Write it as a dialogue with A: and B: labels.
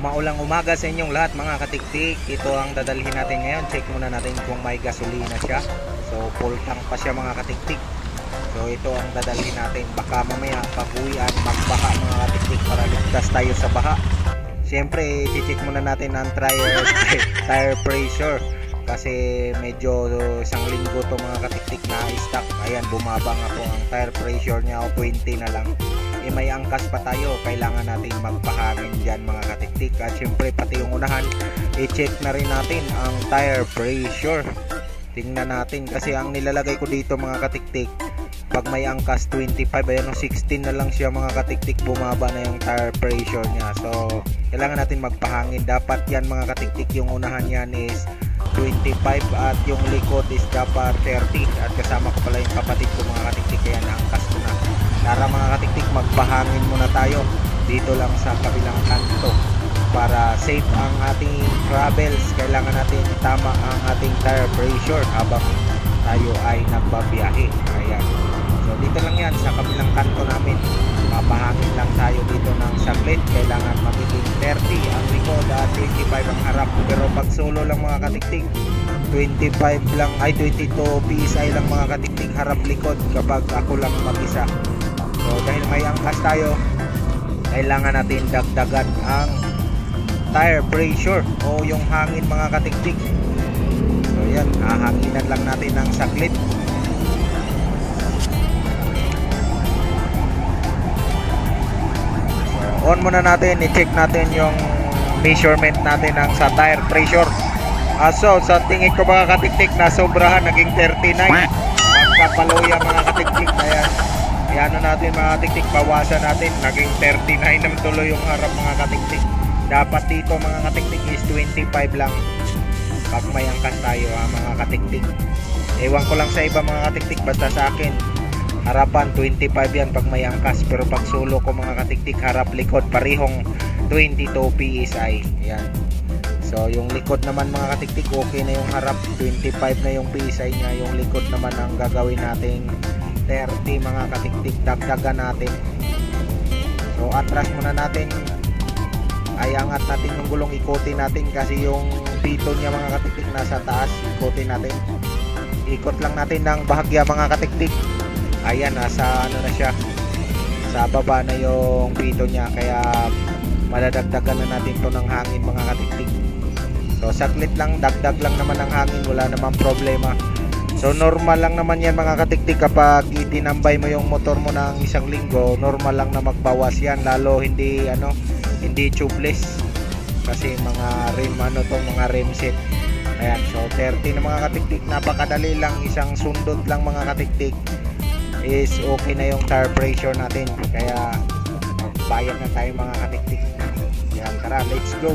A: Maulang umaga sa inyong lahat mga katiktik. Ito ang dadalhin natin ngayon. Check muna natin kung may gasolina siya. So full tank pa siya mga katiktik. So ito ang dadalhin natin. Baka mamaya pag-uwian magbaha mga katiktik para ligtas tayo sa baha. Siyempre i-check muna natin ang tire pressure. Kasi medyo isang linggo to mga katiktik na stock. Ayan, bumaba nga po ang tire pressure niya o 20 na lang. May angkas pa tayo, kailangan natin magpahangin dyan mga katiktik. At syempre pati yung unahan, i-check na rin natin ang tire pressure. Tingnan natin kasi ang nilalagay ko dito mga katiktik, pag may angkas 25, ayan o 16 na lang siya mga katiktik, bumaba na yung tire pressure niya. So kailangan natin magpahangin. Dapat yan mga katiktik, yung unahan yan is 25 at yung likod is dapat 30. At kasama ko pala yung kapatid ko mga katiktik, kaya naangkas ko na. Tara mga katiktik, magpahangin muna tayo dito lang sa kabilang kanto para safe ang ating travels. Kailangan natin tama ang ating tire pressure habang tayo ay nagbabiyahe. Ayan. So dito lang yan sa kabilang kanto namin. Papahangin lang tayo dito ng saglit. Kailangan magiging 30 ang likod at 25 ang harap. Pero pag solo lang mga katiktik, 25 lang ay 22 PSI lang mga katiktik harap likod kapag ako lang mag-isa. So dahil may angkas tayo, kailangan natin dagdagan ang tire pressure o yung hangin mga katiktik. So yan, hahanginan lang natin ng saglit. So on muna natin, i-check natin yung measurement natin ng sa tire pressure. So sa tingin ko mga katiktik, nasobrahan, naging 39. Magkapaluya mga katiktik. Ayan natin mga katiktik, bawasan natin, naging 39 naman tuloy yung harap mga katiktik. Dapat dito mga katiktik is 25 lang pag may angkas tayo mga katiktik. Ewan ko lang sa iba mga katiktik, basta sa akin harapan 25 yan pag may angkas. Pero pag solo ko mga katiktik, harap likod parehong 22 PSI. Ayan. So yung likod naman mga katiktik, okay na yung harap, 25 na yung PSI nya. Yung likod naman ang gagawin nating 30 mga katiktik, dagdagan natin. So atras muna natin, ay angat natin yung gulong, ikutin natin kasi yung piton niya mga katiktik nasa taas. Ikutin natin, ikot lang natin ng bahagya mga katiktik. Ayan, nasa ano na siya, sa baba na yung piton niya, kaya madadagdagan na natin to ng hangin mga katiktik. So saglit lang, dagdag lang naman ng hangin, wala namang problema. So normal lang naman yan mga katiktik, kapag itinambay mo yung motor mo ng isang linggo, normal lang na magbawas yan, lalo hindi hindi tubeless kasi mga rim mga rim set. Ayan, so 30 na mga katiktik, napakadali lang, isang sundot lang mga katiktik is okay na yung tire pressure natin. Kaya magbayad na tayo mga katiktik. Ayan, tara, let's go.